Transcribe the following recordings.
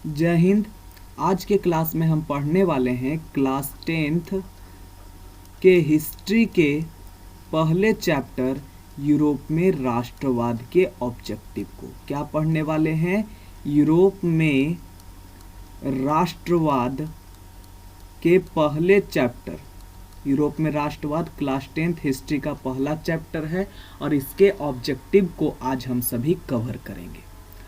जय हिंद। आज के क्लास में हम पढ़ने वाले हैं क्लास 10th के हिस्ट्री के पहले चैप्टर यूरोप में राष्ट्रवाद के ऑब्जेक्टिव को। क्या पढ़ने वाले हैं? यूरोप में राष्ट्रवाद के पहले चैप्टर। यूरोप में राष्ट्रवाद क्लास 10th हिस्ट्री का पहला चैप्टर है और इसके ऑब्जेक्टिव को आज हम सभी कवर करेंगे।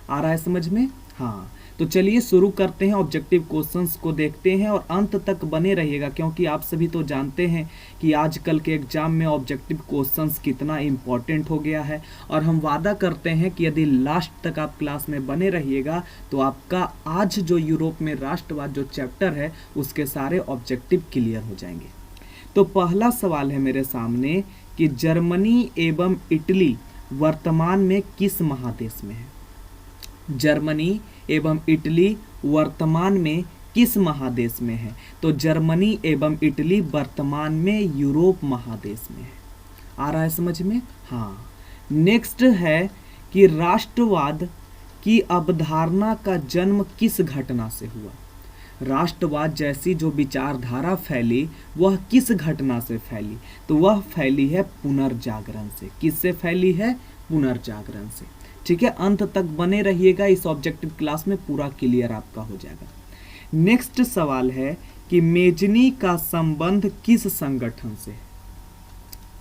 आ रहा है समझ में? हाँ, तो चलिए शुरू करते हैं। ऑब्जेक्टिव क्वेश्चंस को देखते हैं और अंत तक बने रहिएगा, क्योंकि आप सभी तो जानते हैं कि आजकल के एग्जाम में ऑब्जेक्टिव क्वेश्चंस कितना इम्पोर्टेंट हो गया है। और हम वादा करते हैं कि यदि लास्ट तक आप क्लास में बने रहिएगा तो आपका आज जो यूरोप में राष्ट्रवाद जो चैप्टर है उसके सारे ऑब्जेक्टिव क्लियर हो जाएंगे। तो पहला सवाल है मेरे सामने कि जर्मनी एवं इटली वर्तमान में किस महादेश में है? जर्मनी एवं इटली वर्तमान में किस महादेश में है? तो जर्मनी एवं इटली वर्तमान में यूरोप महादेश में है। आ रहा है समझ में? हाँ। नेक्स्ट है कि राष्ट्रवाद की अवधारणा का जन्म किस घटना से हुआ? राष्ट्रवाद जैसी जो विचारधारा फैली वह किस घटना से फैली? तो वह फैली है पुनर्जागरण से। किससे फैली है? पुनर्जागरण से। ठीक है, अंत तक बने रहिएगा, इस ऑब्जेक्टिव क्लास में पूरा क्लियर आपका हो जाएगा। नेक्स्ट सवाल है कि मेजनी का संबंध किस संगठन से है?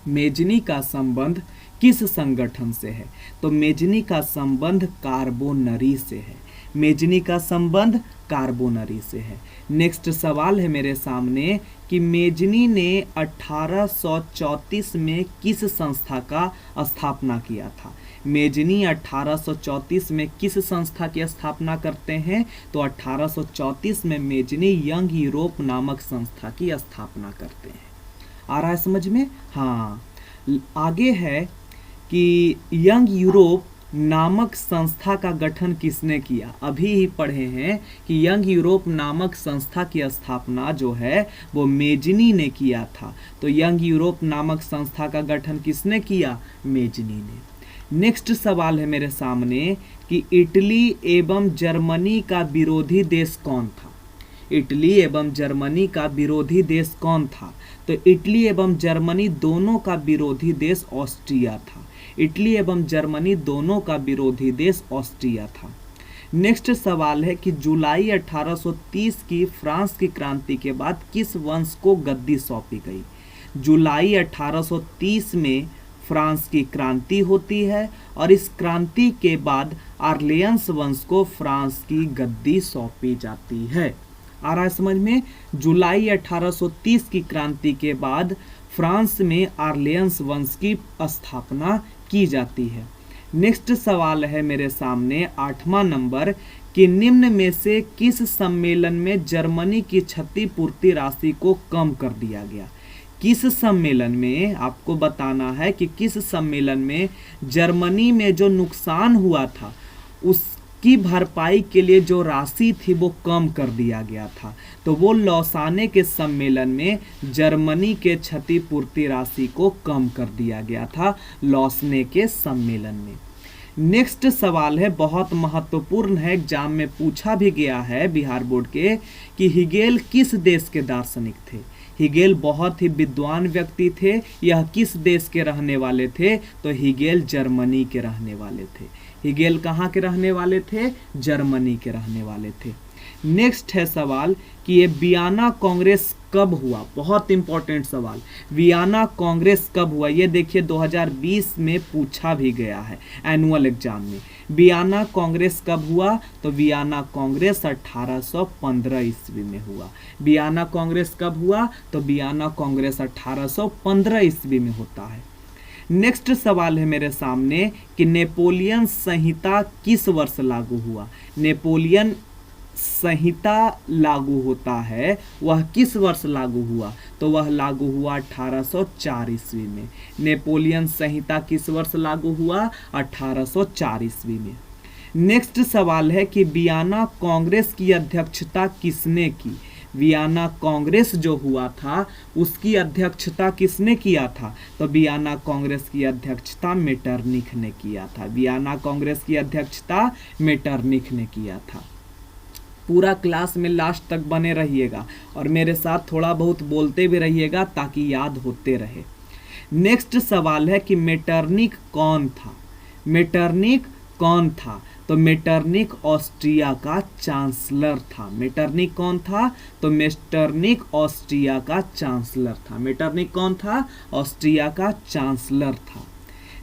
मेजनी का संबंध किस संगठन से है? तो मेजनी का संबंध कार्बोनरी से है। मेजनी का संबंध कार्बोनरी से है। नेक्स्ट सवाल है मेरे सामने कि मेजनी ने 1834 में किस संस्था का स्थापना किया था? मेजनी 1834 में किस संस्था की स्थापना करते हैं? तो 1834 में मेजनी यंग यूरोप नामक संस्था की स्थापना करते हैं। आ रहा है समझ में? हाँ। आगे है कि यंग यूरोप नामक संस्था का गठन किसने किया? अभी ही पढ़े हैं कि यंग यूरोप नामक संस्था की स्थापना जो है वो मेजनी ने किया था। तो यंग यूरोप नामक संस्था का गठन किसने किया? मेजनी ने। नेक्स्ट सवाल है मेरे सामने कि इटली एवं जर्मनी का विरोधी देश कौन था? इटली एवं जर्मनी का विरोधी देश कौन था? तो इटली एवं जर्मनी दोनों का विरोधी देश ऑस्ट्रिया था। इटली एवं जर्मनी दोनों का विरोधी देश ऑस्ट्रिया था। नेक्स्ट सवाल है कि जुलाई 1830 की फ्रांस की क्रांति के बाद किस वंश को गद्दी सौंपी गई? जुलाई 1830 में फ्रांस की क्रांति होती है और इस क्रांति के बाद आर्लियंस वंश को फ्रांस की गद्दी सौंपी जाती है। आ रहा है समझ में? जुलाई 1830 की क्रांति के बाद फ्रांस में आर्लियंस वंश की स्थापना की जाती है। नेक्स्ट सवाल है मेरे सामने 8वां नंबर कि निम्न में से किस सम्मेलन में जर्मनी की क्षतिपूर्ति राशि को कम कर दिया गया? किस सम्मेलन में आपको बताना है कि किस सम्मेलन में जर्मनी में जो नुकसान हुआ था उसकी भरपाई के लिए जो राशि थी वो कम कर दिया गया था? तो वो लौसाने के सम्मेलन में जर्मनी के क्षतिपूर्ति राशि को कम कर दिया गया था, लौसने के सम्मेलन में। नेक्स्ट सवाल है, बहुत महत्वपूर्ण है, एग्जाम में पूछा भी गया है बिहार बोर्ड के, कि हिगेल किस देश के दार्शनिक थे? हिगेल बहुत ही विद्वान व्यक्ति थे। यह किस देश के रहने वाले थे? तो हिगेल जर्मनी के रहने वाले थे। हिगेल कहाँ के रहने वाले थे? जर्मनी के रहने वाले थे। नेक्स्ट है सवाल कि ये वियना कांग्रेस कब हुआ? बहुत इंपॉर्टेंट सवाल। वियना कांग्रेस कब हुआ? ये देखिए 2020 में पूछा भी गया है एनुअल एग्जाम में। वियना कांग्रेस कब हुआ? तो वियना कांग्रेस 1815 ईस्वी में हुआ। वियना कांग्रेस कब हुआ? तो वियना कांग्रेस 1815 ईस्वी में होता है। नेक्स्ट सवाल है मेरे सामने कि नेपोलियन संहिता किस वर्ष लागू हुआ? नेपोलियन संहिता लागू होता है वह किस वर्ष लागू हुआ? तो वह लागू हुआ 1804 ईस्वी में। नेपोलियन संहिता किस वर्ष लागू हुआ? 1804 ईस्वी में। नेक्स्ट सवाल है कि वियना कांग्रेस की अध्यक्षता किसने की? वियना कांग्रेस जो हुआ था उसकी अध्यक्षता किसने किया था? तो वियना कांग्रेस की अध्यक्षता मेटरनिख ने किया था। वियना कांग्रेस की अध्यक्षता मेटरनिख ने किया था। पूरा क्लास में लास्ट तक बने रहिएगा और मेरे साथ थोड़ा बहुत बोलते भी रहिएगा ताकि याद होते रहे। नेक्स्ट सवाल है कि मेटरनिक कौन था। मेटरनिक कौन था? तो मेटरनिक ऑस्ट्रिया का चांसलर था। मेटरनिक कौन था? तो मेटरनिक ऑस्ट्रिया का चांसलर था। मेटरनिक कौन था? ऑस्ट्रिया का चांसलर था।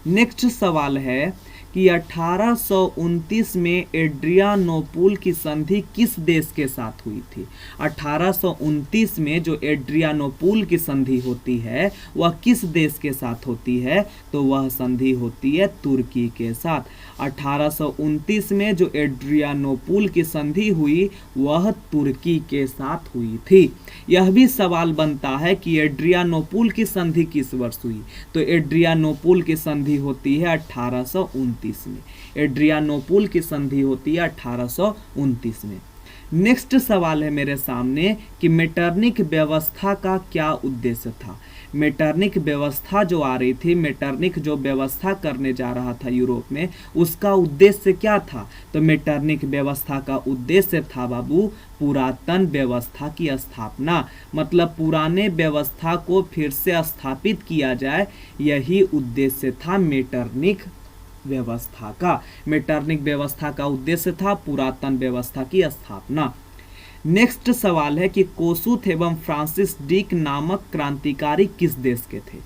नेक्स्ट सवाल है कि 1829 में एड्रियानोपुल की संधि किस देश के साथ हुई थी। 1829 में जो एड्रियानोपुल की संधि होती है वह किस देश के साथ होती है? तो वह संधि होती है तुर्की के साथ। 1829 में जो एड्रियानोपुल की संधि हुई वह तुर्की के साथ हुई थी। यह भी सवाल बनता है कि एड्रियानोपुल की संधि किस वर्ष हुई। तो एड्रियानोपुल की संधि होती है 1829 में। एड्रियानोपुल की संधि होती है 1829 में। नेक्स्ट सवाल है मेरे सामने कि मेटरनिक व्यवस्था का क्या उद्देश्य था। मेटरनिक व्यवस्था जो आ रही थी, मेटरनिक जो व्यवस्था करने जा रहा था यूरोप में, उसका उद्देश्य क्या था? तो मेटरनिक व्यवस्था का उद्देश्य था बाबू पुरातन व्यवस्था की स्थापना, मतलब पुराने व्यवस्था को फिर से स्थापित किया जाए, यही उद्देश्य था मेटरनिक व्यवस्था का। मेटरनिक व्यवस्था का उद्देश्य था पुरातन व्यवस्था की स्थापना। नेक्स्ट सवाल है कि कोसुथ एवं फ्रांसिस डिक नामक क्रांतिकारी किस देश के थे।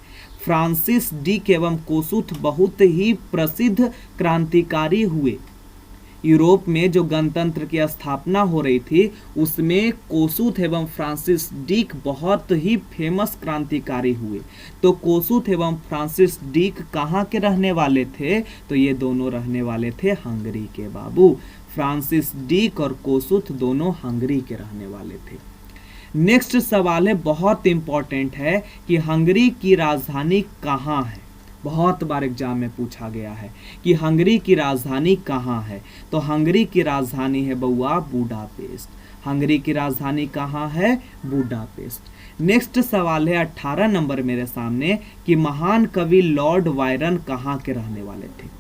फ्रांसिस डिक एवं कोसुथ बहुत ही प्रसिद्ध क्रांतिकारी हुए। यूरोप में जो गणतंत्र की स्थापना हो रही थी उसमें कोसुथ एवं फ्रांसिस डिक बहुत ही फेमस क्रांतिकारी हुए। तो कोसुथ एवं फ्रांसिस डिक कहाँ के रहने वाले थे? तो ये दोनों रहने वाले थे हंगरी के बाबू। फ्रांसिस डिक और कोसुथ दोनों हंगरी के रहने वाले थे। नेक्स्ट सवाल है, बहुत इंपॉर्टेंट है कि हंगरी की राजधानी कहाँ है। बहुत बार एग्जाम में पूछा गया है कि हंगरी की राजधानी कहाँ है। तो हंगरी की राजधानी है बउआ बुडापेस्ट। हंगरी की राजधानी कहाँ है? बुडापेस्ट। नेक्स्ट सवाल है 18 नंबर मेरे सामने कि महान कवि लॉर्ड वायरन कहाँ के रहने वाले थे।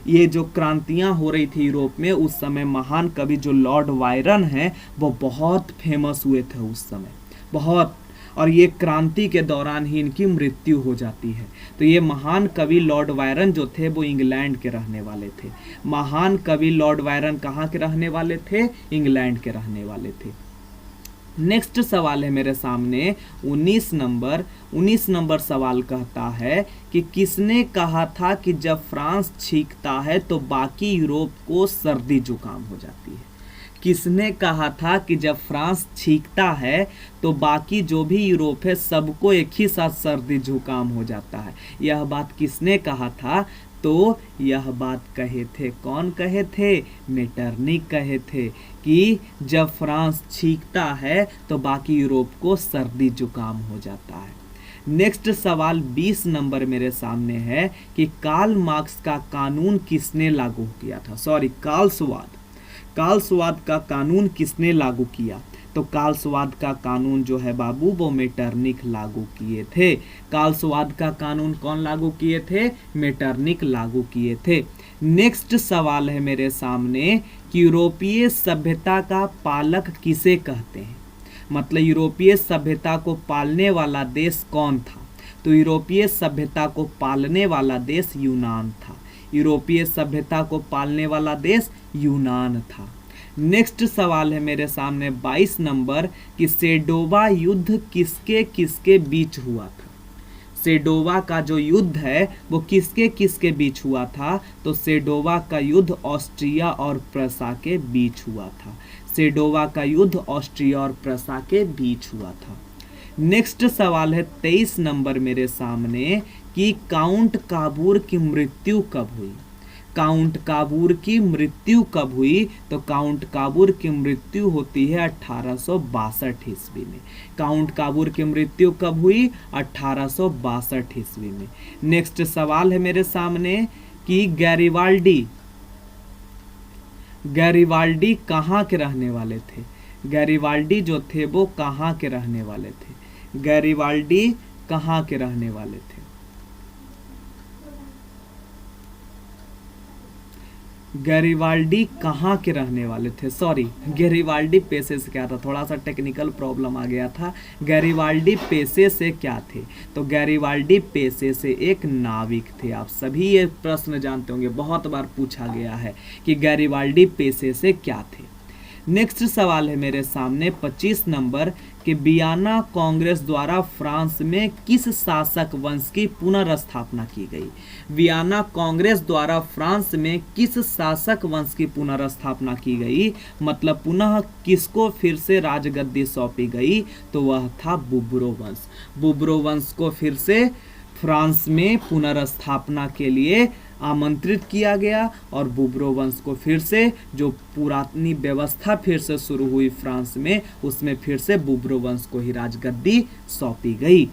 ये जो क्रांतियां हो रही थी यूरोप में उस समय महान कवि जो लॉर्ड वायरन हैं वो बहुत फेमस हुए थे उस समय, बहुत। और ये क्रांति के दौरान ही इनकी मृत्यु हो जाती है। तो ये महान कवि लॉर्ड वायरन जो थे वो इंग्लैंड के रहने वाले थे। महान कवि लॉर्ड वायरन कहाँ के रहने वाले थे? इंग्लैंड के रहने वाले थे। नेक्स्ट सवाल है मेरे सामने 19 नंबर सवाल कहता है कि किसने कहा था कि जब फ्रांस छींकता है तो बाकी यूरोप को सर्दी जुकाम हो जाती है। किसने कहा था कि जब फ्रांस छींकता है तो बाकी जो भी यूरोप है सबको एक ही साथ सर्दी जुकाम हो जाता है। यह बात किसने कहा था? तो यह बात कहे थे, कौन कहे थे? मेटरनिक कहे थे कि जब फ्रांस छींकता है तो बाकी यूरोप को सर्दी जुकाम हो जाता है। नेक्स्ट सवाल 20 नंबर मेरे सामने है कि कार्ल मार्क्स का कानून किसने लागू किया था। सॉरी, कार्लस्वाद का कानून किसने लागू किया? तो कार्लस्वाद का कानून जो है बाबू वो मेटरनिक लागू किए थे। कार्लस्वाद का कानून कौन लागू किए थे? मेटरनिक लागू किए थे। नेक्स्ट सवाल है मेरे सामने कि यूरोपीय सभ्यता का पालक किसे कहते हैं। मतलब यूरोपीय सभ्यता को पालने वाला देश कौन था? तो यूरोपीय सभ्यता को पालने वाला देश यूनान था। यूरोपीय सभ्यता को पालने वाला देश यूनान था। नेक्स्ट सवाल है मेरे सामने 22 नंबर कि सेडोवा युद्ध किसके किसके बीच हुआ था। सेडोवा का जो युद्ध है वो किसके किसके बीच हुआ था? तो सेडोवा का युद्ध ऑस्ट्रिया और प्रसा के बीच हुआ था। सेडोवा का युद्ध ऑस्ट्रिया और प्रसा के बीच हुआ था। नेक्स्ट सवाल है 23 नंबर मेरे सामने कि काउंट काबूर की मृत्यु कब हुई। काउंट काबूर की मृत्यु कब हुई? तो काउंट काबूर की मृत्यु होती है 1862 ईस्वी में। काउंट काबूर की मृत्यु कब हुई? 1862 ईस्वी में। नेक्स्ट सवाल है मेरे सामने कि गैरिबाल्डी कहाँ के रहने वाले थे। गैरिबाल्डी जो थे वो कहाँ के रहने वाले थे? गैरिबाल्डी कहाँ के रहने वाले थे? गैरिबाल्डी कहाँ के रहने वाले थे? सॉरी, गैरिबाल्डी पेशे से क्या था, थोड़ा सा टेक्निकल प्रॉब्लम आ गया था। गैरिबाल्डी पेशे से क्या थे? तो गैरिबाल्डी पेशे से एक नाविक थे। आप सभी ये प्रश्न जानते होंगे, बहुत बार पूछा गया है कि गैरिबाल्डी पेशे से क्या थे। नेक्स्ट सवाल है मेरे सामने 25 नंबर कि वियना कांग्रेस द्वारा फ्रांस में किस शासक वंश की पुनर्स्थापना की गई? वियना कांग्रेस द्वारा फ्रांस में किस शासक वंश की पुनर्स्थापना की गई, मतलब पुनः किसको फिर से राजगद्दी सौंपी गई? तो वह था बुर्बो वंश। बुर्बो वंश को फिर से फ्रांस में पुनर्स्थापना के लिए आमंत्रित किया गया और बुर्बो वंश को फिर से जो पुरानी व्यवस्था फिर से शुरू हुई फ्रांस में, उसमें फिर से बुर्बो वंश को ही राजगद्दी सौंपी गई।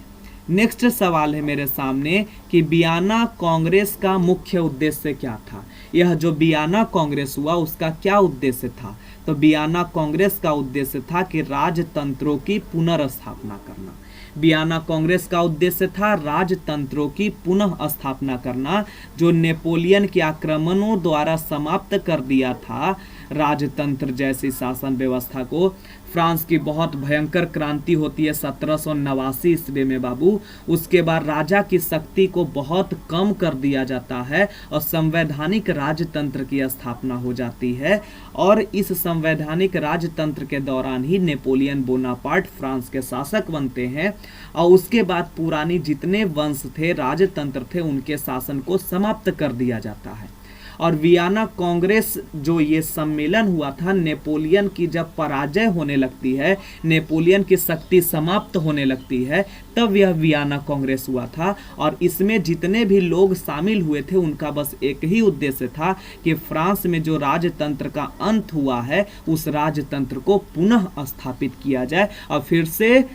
नेक्स्ट सवाल है मेरे सामने कि वियना कांग्रेस का मुख्य उद्देश्य क्या था? यह जो वियना कांग्रेस हुआ उसका क्या उद्देश्य था? तो वियना कांग्रेस का उद्देश्य था कि राजतंत्रों की पुनर्स्थापना करना। वियना कांग्रेस का उद्देश्य था राजतंत्रों की पुनः स्थापना करना, जो नेपोलियन के आक्रमणों द्वारा समाप्त कर दिया था राजतंत्र जैसी शासन व्यवस्था को। फ्रांस की बहुत भयंकर क्रांति होती है 1789 ईस्वी में बाबू। उसके बाद राजा की शक्ति को बहुत कम कर दिया जाता है और संवैधानिक राजतंत्र की स्थापना हो जाती है। और इस संवैधानिक राजतंत्र के दौरान ही नेपोलियन बोनापार्ट फ्रांस के शासक बनते हैं और उसके बाद पुरानी जितने वंश थे, राजतंत्र थे, उनके शासन को समाप्त कर दिया जाता है। और वियना कांग्रेस जो ये सम्मेलन हुआ था, नेपोलियन की जब पराजय होने लगती है, नेपोलियन की शक्ति समाप्त होने लगती है, तब यह वियना कांग्रेस हुआ था। और इसमें जितने भी लोग शामिल हुए थे उनका बस एक ही उद्देश्य था कि फ्रांस में जो राजतंत्र का अंत हुआ है उस राजतंत्र को पुनः स्थापित किया जाए और फिर से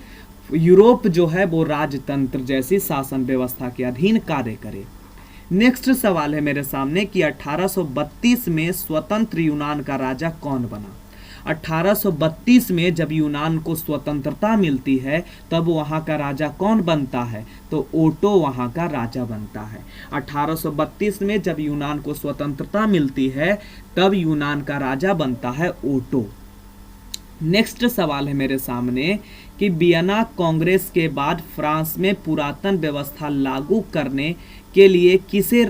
यूरोप जो है वो राजतंत्र जैसी शासन व्यवस्था के अधीन कार्य करे। नेक्स्ट सवाल है मेरे सामने कि 1832 में स्वतंत्र यूनान का राजा कौन बना? 1832 में जब यूनान को स्वतंत्रता मिलती है तब वहाँ का राजा कौन बनता है? तो ओटो वहाँ का राजा बनता है। 1832 में जब यूनान को स्वतंत्रता मिलती है तब यूनान का राजा बनता है ओटो। नेक्स्ट सवाल है मेरे सामने कि वियना कांग्रेस के बाद फ्रांस में पुरातन व्यवस्था लागू करने के लिए किसे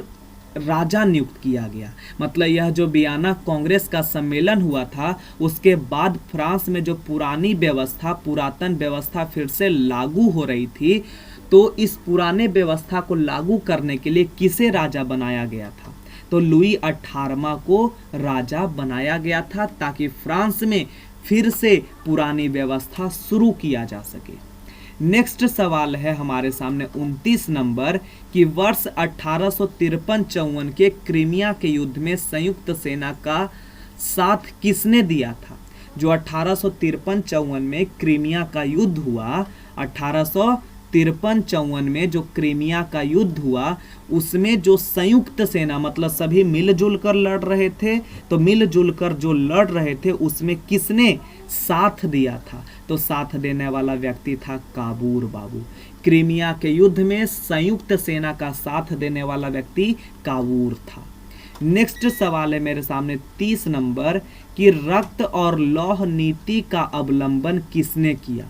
राजा नियुक्त किया गया? मतलब यह जो वियना कांग्रेस का सम्मेलन हुआ था उसके बाद फ्रांस में जो पुरानी व्यवस्था, पुरातन व्यवस्था फिर से लागू हो रही थी, तो इस पुराने व्यवस्था को लागू करने के लिए किसे राजा बनाया गया था? तो लुई 18वां को राजा बनाया गया था ताकि फ्रांस में फिर से पुरानी व्यवस्था शुरू किया जा सके। नेक्स्ट सवाल है हमारे सामने 29 नंबर कि वर्ष 1853-54 के क्रीमिया के युद्ध में संयुक्त सेना का साथ किसने दिया था? जो 1853-54 में क्रीमिया का युद्ध हुआ, 1853-54 में जो क्रीमिया का युद्ध हुआ उसमें जो संयुक्त सेना, मतलब सभी मिलजुल कर लड़ रहे थे, तो मिलजुल कर जो लड़ रहे थे उसमें किसने साथ दिया था? तो साथ देने वाला व्यक्ति था काबूर बाबू। क्रीमिया के युद्ध में संयुक्त सेना का साथ देने वाला व्यक्ति काबूर था। नेक्स्ट सवाल है मेरे सामने 30 नंबर कि रक्त और लौह नीति का अवलंबन किसने किया?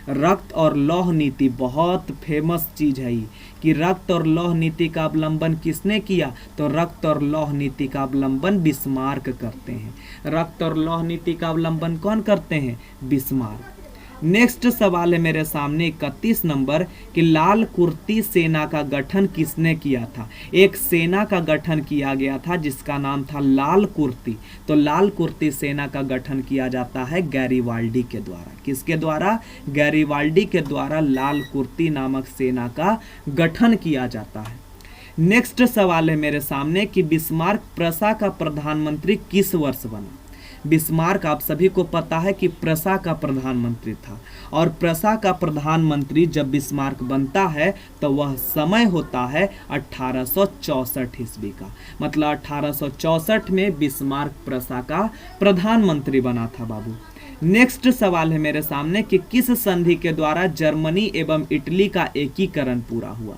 रक्त और लौह नीति बहुत फेमस चीज है कि रक्त और लौह नीति का अवलंबन किसने किया? तो रक्त और लौह नीति का अवलंबन बिस्मार्क करते हैं। रक्त और लौह नीति का अवलंबन कौन करते हैं? बिस्मार्क। नेक्स्ट सवाल है मेरे सामने 31 नंबर कि लाल कुर्ती सेना का गठन किसने किया था? एक सेना का गठन किया गया था जिसका नाम था लाल कुर्ती। तो लाल कुर्ती सेना का गठन किया जाता है गैरिबाल्डी के द्वारा। किसके द्वारा? गैरिबाल्डी के द्वारा लाल कुर्ती नामक सेना का गठन किया जाता है। नेक्स्ट सवाल है मेरे सामने कि बिस्मार्क प्रसा का प्रधानमंत्री किस वर्ष बना? बिस्मार्क आप सभी को पता है कि प्रसा का प्रधानमंत्री था और प्रसा का प्रधानमंत्री जब बिस्मार्क बनता है तो वह समय होता है 1864 ईस्वी का। मतलब 1864 में बिस्मार्क प्रसा का प्रधानमंत्री बना था बाबू। नेक्स्ट सवाल है मेरे सामने कि किस संधि के द्वारा जर्मनी एवं इटली का एकीकरण पूरा हुआ?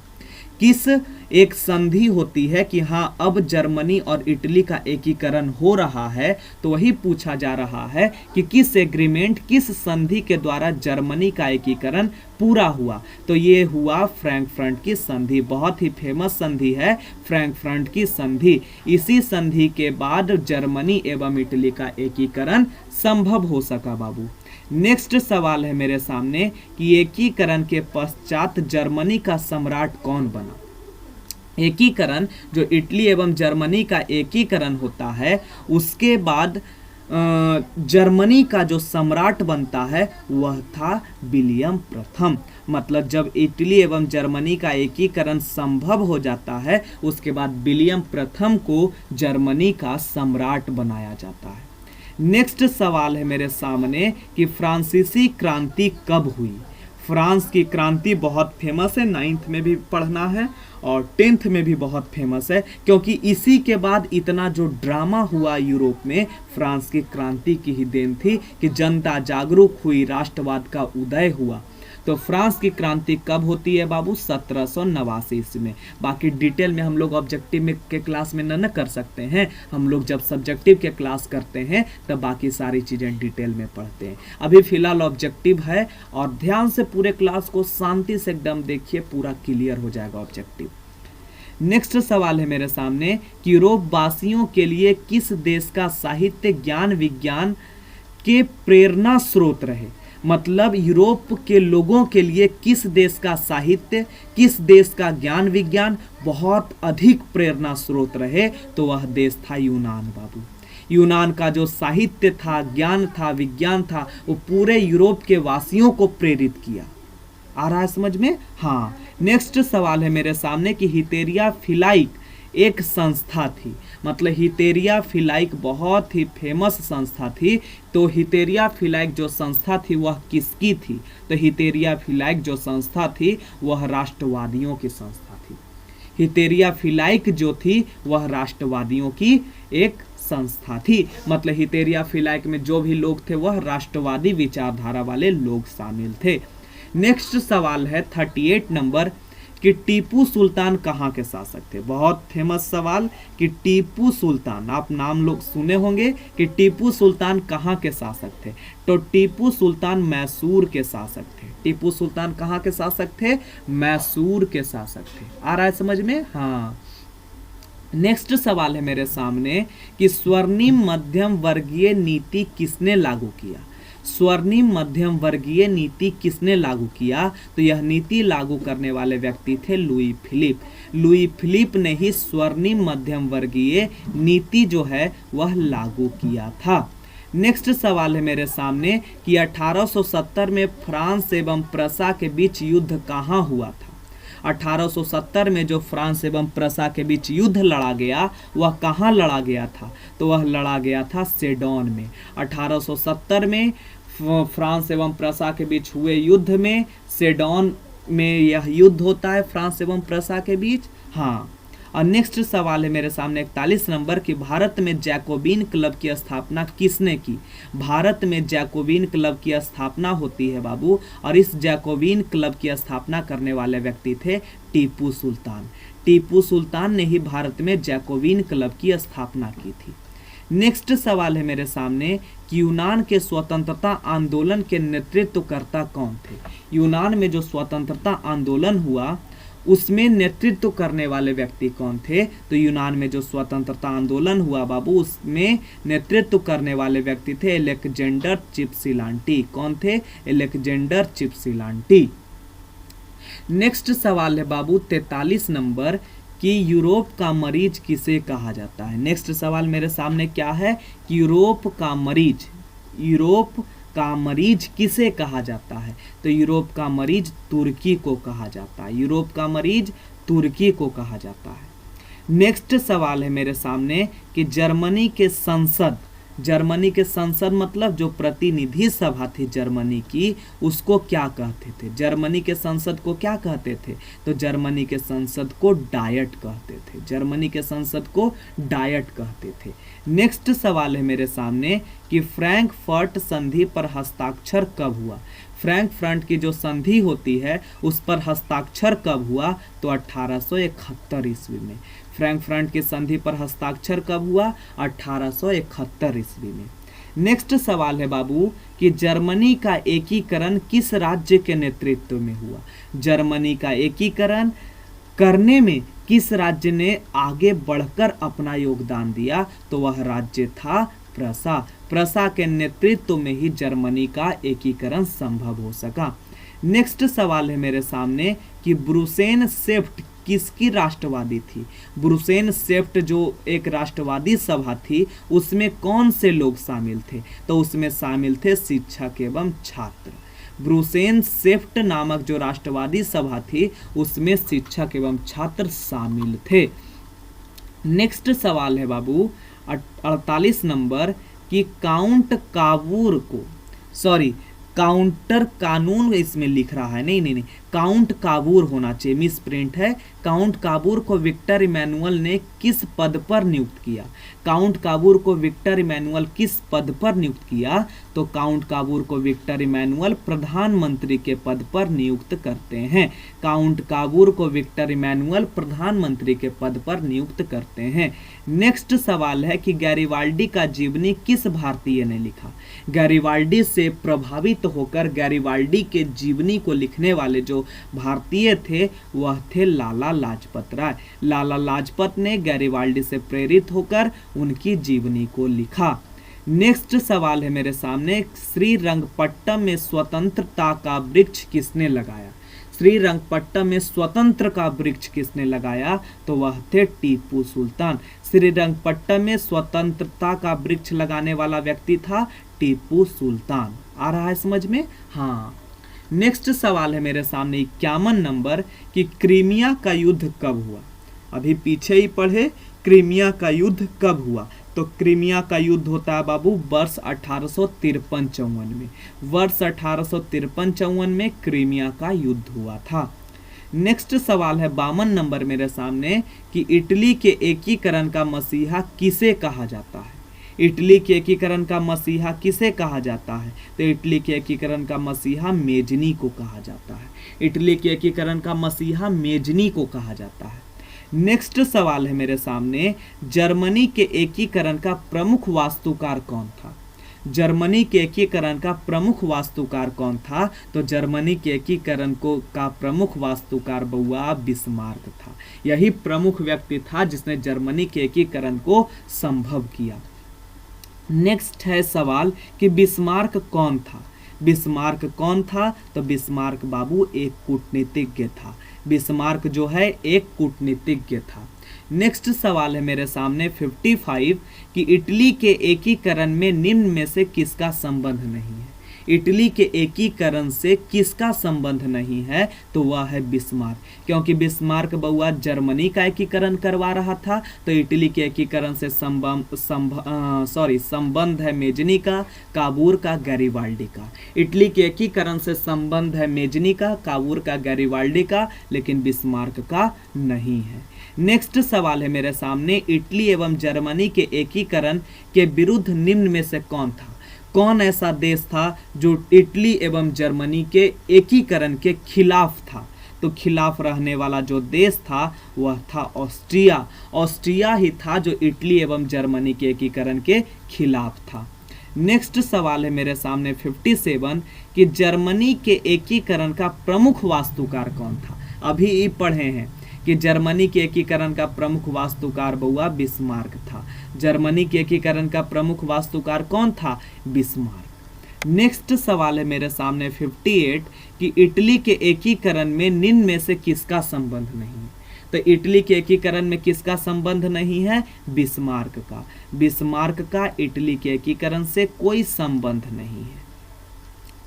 किस एक संधि होती है कि हाँ अब जर्मनी और इटली का एकीकरण हो रहा है, तो वही पूछा जा रहा है कि किस एग्रीमेंट, किस संधि के द्वारा जर्मनी का एकीकरण पूरा हुआ। तो ये हुआ फ्रैंकफर्ट की संधि, बहुत ही फेमस संधि है फ्रैंकफर्ट की संधि। इसी संधि के बाद जर्मनी एवं इटली का एकीकरण संभव हो सका बाबू। नेक्स्ट सवाल है मेरे सामने कि एकीकरण के पश्चात जर्मनी का सम्राट कौन बना। एकीकरण, जो इटली एवं जर्मनी का एकीकरण होता है, उसके बाद जर्मनी का जो सम्राट बनता है वह था विलियम प्रथम। मतलब जब इटली एवं जर्मनी का एकीकरण संभव हो जाता है, उसके बाद विलियम प्रथम को जर्मनी का सम्राट बनाया जाता है। नेक्स्ट सवाल है मेरे सामने कि फ्रांसीसी क्रांति कब हुई। फ्रांस की क्रांति बहुत फेमस है, 9th में भी पढ़ना है और 10th में भी बहुत फेमस है, क्योंकि इसी के बाद इतना जो ड्रामा हुआ यूरोप में, फ्रांस की क्रांति की ही देन थी कि जनता जागरूक हुई, राष्ट्रवाद का उदय हुआ। तो फ्रांस की क्रांति कब होती है बाबू? 1789 ईस्वी में। बाकी डिटेल में हम लोग ऑब्जेक्टिव में के क्लास में न कर सकते हैं, हम लोग जब सब्जेक्टिव के क्लास करते हैं तब बाकी सारी चीज़ें डिटेल में पढ़ते हैं। अभी फिलहाल ऑब्जेक्टिव है और ध्यान से पूरे क्लास को शांति से एकदम देखिए, पूरा क्लियर हो जाएगा ऑब्जेक्टिव। नेक्स्ट सवाल है मेरे सामने कि यूरोप वासियों के लिए किस देश का साहित्य ज्ञान विज्ञान के प्रेरणा स्रोत रहे। मतलब यूरोप के लोगों के लिए किस देश का साहित्य, किस देश का ज्ञान विज्ञान बहुत अधिक प्रेरणा स्रोत रहे, तो वह देश था यूनान बाबू। यूनान का जो साहित्य था, ज्ञान था, विज्ञान था, वो पूरे यूरोप के वासियों को प्रेरित किया। आ रहा है समझ में? हाँ। नेक्स्ट सवाल है मेरे सामने कि हितेरिया फिलाइक एक संस्था थी। मतलब हितेरिया फिलाइक बहुत ही फेमस संस्था थी। तो हितेरिया फिलाइक जो संस्था थी वह किसकी थी? तो हितेरिया फिलाइक जो संस्था थी वह राष्ट्रवादियों की संस्था थी। हितेरिया फिलाइक जो थी वह राष्ट्रवादियों की एक संस्था थी। मतलब हितेरिया फिलाइक में जो भी लोग थे वह राष्ट्रवादी विचारधारा वाले लोग शामिल थे। नेक्स्ट सवाल है 38 नंबर कि टीपू सुल्तान कहाँ के शासक थे। बहुत फेमस सवाल कि टीपू सुल्तान, आप नाम लोग सुने होंगे कि टीपू सुल्तान कहाँ के शासक थे। तो टीपू सुल्तान मैसूर के शासक थे। टीपू सुल्तान कहाँ के शासक थे? मैसूर के शासक थे। आ रहा है समझ में? हाँ। नेक्स्ट सवाल है मेरे सामने कि स्वर्णिम मध्यम वर्गीय नीति किसने लागू किया। स्वर्णिम मध्यम वर्गीय नीति किसने लागू किया? तो यह नीति लागू करने वाले व्यक्ति थे लुई फिलिप। लुई फिलिप ने ही स्वर्णिम मध्यम वर्गीय नीति जो है वह लागू किया था। नेक्स्ट सवाल है मेरे सामने कि 1870 में फ्रांस एवं प्रसा के बीच युद्ध कहाँ हुआ था। 1870 में जो फ्रांस एवं प्रसा के बीच युद्ध लड़ा गया वह कहाँ लड़ा गया था? तो वह लड़ा गया था सेडोन में। 1870 में फ्रांस एवं प्रसा के बीच हुए युद्ध में सेडोन में यह युद्ध होता है फ्रांस एवं प्रसा के बीच। हाँ। और नेक्स्ट सवाल है मेरे सामने 41 नंबर कि भारत में जैकोबिन क्लब की स्थापना किसने की। भारत में जैकोबिन क्लब की स्थापना होती है बाबू, और इस जैकोबिन क्लब की स्थापना करने वाले व्यक्ति थे टीपू सुल्तान। टीपू सुल्तान ने ही भारत में जैकोबिन क्लब की स्थापना की थी। नेक्स्ट सवाल है मेरे सामने कि यूनान के स्वतंत्रता आंदोलन के नेतृत्वकर्ता कौन थे। यूनान में जो स्वतंत्रता आंदोलन हुआ उसमें नेतृत्व करने वाले व्यक्ति कौन थे। तो यूनान में जो स्वतंत्रता आंदोलन हुआ बाबू उसमें नेतृत्व करने वाले व्यक्ति थे अलेक्जेंडर चिपसिलांटी। कौन थे? अलेक्जेंडर चिपसिलांटी। नेक्स्ट सवाल है बाबू 43 नंबर कि यूरोप का मरीज किसे कहा जाता है। नेक्स्ट सवाल मेरे सामने क्या है कि यूरोप का मरीज किसे कहा जाता है। तो यूरोप का मरीज तुर्की को कहा जाता है। यूरोप का मरीज तुर्की को कहा जाता है। नेक्स्ट सवाल है मेरे सामने कि जर्मनी के संसद जर्मनी के संसद मतलब जो प्रतिनिधि सभा थी जर्मनी की, उसको क्या कहते थे? जर्मनी के संसद को क्या कहते थे? तो जर्मनी के संसद को डायट कहते थे। जर्मनी के संसद को डायट कहते थे। नेक्स्ट सवाल है मेरे सामने कि फ्रैंकफर्ट संधि पर हस्ताक्षर कब हुआ? फ्रैंकफर्ट की जो संधि होती है उस पर हस्ताक्षर कब हुआ? तो 1871 ईस्वी में। फ्रैंकफर्ट की संधि पर हस्ताक्षर कब हुआ? 1871 ईस्वी में। नेक्स्ट सवाल है बाबू कि जर्मनी का एकीकरण किस राज्य के नेतृत्व में हुआ? जर्मनी का एकीकरण करने में किस राज्य ने आगे बढ़कर अपना योगदान दिया? तो वह राज्य था प्रसा। प्रसा के नेतृत्व में ही जर्मनी का एकीकरण संभव हो सका। नेक्स्ट सवाल है मेरे सामने कि ब्रुसेन सेफ्ट किसकी राष्ट्रवादी थी? ब्रुसेन सेफ्ट जो एक राष्ट्रवादी सभा थी उसमें कौन से लोग शामिल थे? तो उसमें शामिल थे शिक्षक एवं छात्र। ब्रुसेन सेफ्ट नामक जो राष्ट्रवादी सभा थी उसमें शिक्षक एवं छात्र शामिल थे। नेक्स्ट सवाल है बाबू 48 नंबर कि काउंटर कानून इसमें लिख रहा है, नहीं, काउंट काबूर होना चाहिए, मिस प्रिंट है। काउंट काबूर को विक्टर इमैनुअल ने किस पद पर नियुक्त किया? काउंट काबूर को विक्टर इमैनुअल किस पद पर नियुक्त किया? तो काउंट काबूर को विक्टर इमैनुअल प्रधानमंत्री के पद पर नियुक्त करते हैं। काउंट काबूर को विक्टर इमैनुअल प्रधानमंत्री के पद पर नियुक्त करते हैं। नेक्स्ट सवाल है कि गैरिबाल्डी का जीवनी किस भारतीय ने लिखा? गैरिबाल्डी से प्रभावित होकर गैरिबाल्डी के जीवनी को लिखने वाले जो भारतीय थे वह थे लाला लाजपत राय। लाला लाजपत ने गैरिबाल्डी से प्रेरित होकर उनकी जीवनी को लिखा। नेक्स्ट सवाल है मेरे सामने, श्रीरंगपट्टम में स्वतंत्रता का वृक्ष किसने लगाया? श्रीरंगपट्टम में स्वतंत्र का वृक्ष किसने लगाया? तो वह थे टीपू सुल्तान। श्रीरंगपट्टम में स्वतंत्रता का वृक्ष लगाने वाला व्यक्ति था टीपू सुल्तान। आ रहा है समझ में? हाँ। नेक्स्ट सवाल है मेरे सामने 51 नंबर कि क्रीमिया का युद्ध कब हुआ? अभी पीछे ही पढ़े, क्रीमिया का युद्ध कब हुआ? तो क्रीमिया का युद्ध होता है बाबू वर्ष 1853-54 में। वर्ष 1853-54 में क्रीमिया का युद्ध हुआ था। नेक्स्ट सवाल है 52 नंबर मेरे सामने कि इटली के एकीकरण का मसीहा किसे कहा जाता है? इटली के एकीकरण का मसीहा किसे कहा जाता है? तो इटली के एकीकरण का मसीहा मेजनी को कहा जाता है। इटली के एकीकरण का मसीहा मेजनी को कहा जाता है। नेक्स्ट सवाल है मेरे सामने, जर्मनी के एकीकरण का प्रमुख वास्तुकार कौन था? जर्मनी के एकीकरण का प्रमुख वास्तुकार कौन था? तो जर्मनी के एकीकरण का प्रमुख वास्तुकार बउआ बिस्मार्क था। यही प्रमुख व्यक्ति था जिसने जर्मनी के एकीकरण को संभव किया। नेक्स्ट है सवाल कि बिस्मार्क कौन था? बिस्मार्क कौन था? तो बिस्मार्क बाबू एक कूटनीतिज्ञ था। बिस्मार्क जो है एक कूटनीतिज्ञ था। नेक्स्ट सवाल है मेरे सामने 55 कि इटली के एकीकरण में निम्न में से किसका संबंध नहीं है? इटली के एकीकरण से किसका संबंध नहीं है? तो वह है बिस्मार्क, क्योंकि बिस्मार्क बउआ जर्मनी का एकीकरण करवा रहा था। तो इटली के एकीकरण से संबंध है मेजनी का, काबूर का, गैरिबाल्डी का। इटली के एकीकरण से संबंध है मेजनी का, काबूर का, गैरिबाल्डी का, लेकिन बिस्मार्क का नहीं है। नेक्स्ट सवाल है मेरे सामने, इटली एवं जर्मनी के एकीकरण के विरुद्ध निम्न में से कौन था? कौन ऐसा देश था जो इटली एवं जर्मनी के एकीकरण के खिलाफ था? तो खिलाफ रहने वाला जो देश था वह था ऑस्ट्रिया। ऑस्ट्रिया ही था जो इटली एवं जर्मनी के एकीकरण के खिलाफ था। नेक्स्ट सवाल है मेरे सामने 57 कि जर्मनी के एकीकरण का प्रमुख वास्तुकार कौन था? अभी पढ़े हैं कि जर्मनी के एकीकरण का प्रमुख वास्तुकार बउआ बिस्मार्क था। जर्मनी के एकीकरण का प्रमुख वास्तुकार कौन था? बिस्मार्क। नेक्स्ट सवाल है मेरे सामने 58 कि इटली के एकीकरण में निम्न में से किसका संबंध नहीं है? तो इटली के एकीकरण में किसका संबंध नहीं है? बिस्मार्क का। बिस्मार्क का इटली के एकीकरण से कोई संबंध नहीं है।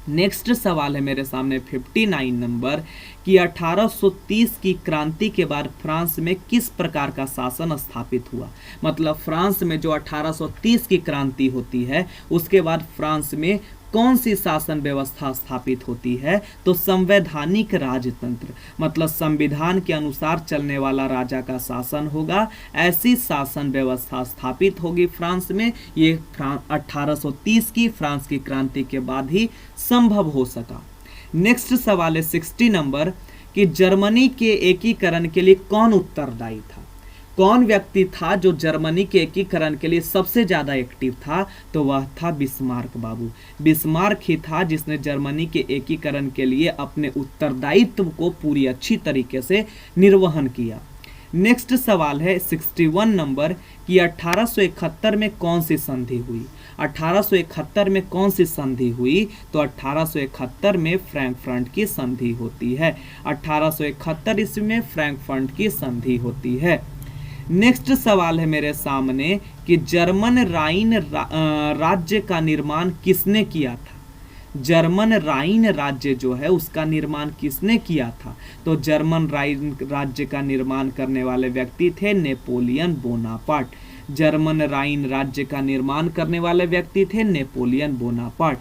नेक्स्ट सवाल है मेरे सामने 59 नंबर कि 1830 की क्रांति के बाद फ्रांस में किस प्रकार का शासन स्थापित हुआ। मतलब फ्रांस में जो 1830 की क्रांति होती है उसके बाद फ्रांस में कौन सी शासन व्यवस्था स्थापित होती है। तो संवैधानिक राजतंत्र, मतलब संविधान के अनुसार चलने वाला राजा का शासन होगा, ऐसी शासन व्यवस्था स्थापित होगी फ्रांस में। ये 1830 की फ्रांस की क्रांति के बाद ही संभव हो सका। नेक्स्ट सवाल है 60 नंबर कि जर्मनी के एकीकरण के लिए कौन उत्तरदायी था। कौन व्यक्ति था जो जर्मनी के एकीकरण के लिए सबसे ज्यादा एक्टिव था। तो वह था बिस्मार्क बाबू। बिस्मार्क ही था जिसने जर्मनी के एकीकरण के लिए अपने उत्तरदायित्व को पूरी अच्छी तरीके से निर्वहन किया। नेक्स्ट सवाल है 61 नंबर कि 1871 में कौन सी संधि हुई। 1871 में कौन सी संधि हुई। तो 1871 में फ्रैंकफर्ट की संधि होती है। 1871 ईस्वी में फ्रैंकफर्ट की संधि होती है। नेक्स्ट सवाल है मेरे सामने कि जर्मन राइन राज्य का निर्माण किसने किया था। जर्मन राइन राज्य जो है उसका निर्माण किसने किया था। तो जर्मन राइन राज्य का निर्माण करने वाले व्यक्ति थे नेपोलियन बोनापार्ट। जर्मन राइन राज्य का निर्माण करने वाले व्यक्ति थे नेपोलियन बोनापार्ट।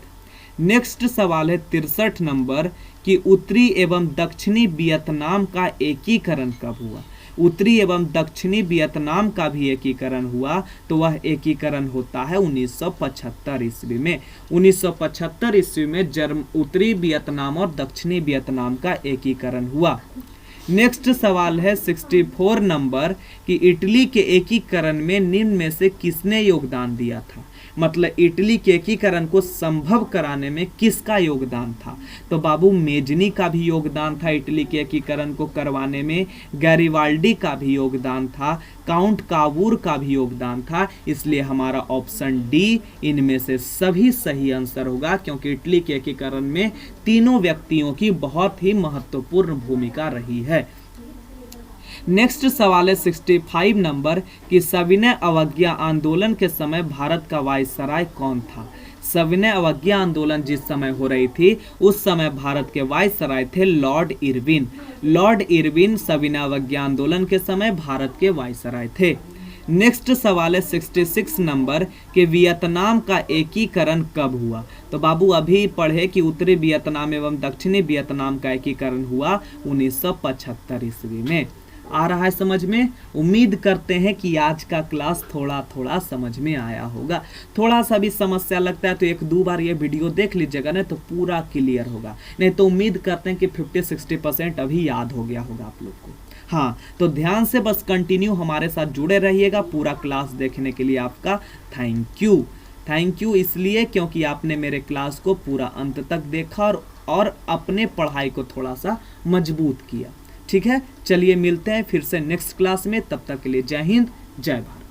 नेक्स्ट सवाल है 63 नंबर कि उत्तरी एवं दक्षिणी वियतनाम का एकीकरण कब हुआ। उत्तरी एवं दक्षिणी वियतनाम का भी एकीकरण हुआ तो वह एकीकरण होता है 1975 ईस्वी में। 1975 ईस्वी में उत्तरी वियतनाम और दक्षिणी वियतनाम का एकीकरण हुआ। नेक्स्ट सवाल है 64 नंबर कि इटली के एकीकरण में निम्न में से किसने योगदान दिया था। मतलब इटली के एकीकरण को संभव कराने में किसका योगदान था। तो बाबू मेजनी का भी योगदान था इटली के एकीकरण को करवाने में, गैरिबाल्डी का भी योगदान था, काउंट कावूर का भी योगदान था। इसलिए हमारा ऑप्शन डी इनमें से सभी सही आंसर होगा, क्योंकि इटली के एकीकरण में तीनों व्यक्तियों की बहुत ही महत्वपूर्ण भूमिका रही है। नेक्स्ट सवाल है 65 नंबर कि सविनय अवज्ञा आंदोलन के समय भारत का वायसराय कौन था। सविनय अवज्ञा आंदोलन जिस समय हो रही थी उस समय भारत के वायसराय थे लॉर्ड इरविन। लॉर्ड इरविन सविनय अवज्ञा आंदोलन के समय भारत के वायसराय थे। नेक्स्ट सवाल है 66 नंबर कि वियतनाम का एकीकरण कब हुआ। तो बाबू अभी पढ़े कि उत्तरी वियतनाम एवं दक्षिणी वियतनाम का एकीकरण हुआ 1975 ईस्वी में। आ रहा है समझ में। उम्मीद करते हैं कि आज का क्लास थोड़ा थोड़ा समझ में आया होगा। थोड़ा सा भी समस्या लगता है तो एक दो बार ये वीडियो देख लीजिएगा ना, तो पूरा क्लियर होगा। नहीं तो उम्मीद करते हैं कि 50-60% अभी याद हो गया होगा आप लोग को। हाँ, तो ध्यान से बस कंटिन्यू हमारे साथ जुड़े रहिएगा। पूरा क्लास देखने के लिए आपका थैंक यू इसलिए क्योंकि आपने मेरे क्लास को पूरा अंत तक देखा और अपने पढ़ाई को थोड़ा सा मजबूत किया। ठीक है, चलिए मिलते हैं फिर से नेक्स्ट क्लास में। तब तक के लिए जय हिंद, जय भारत।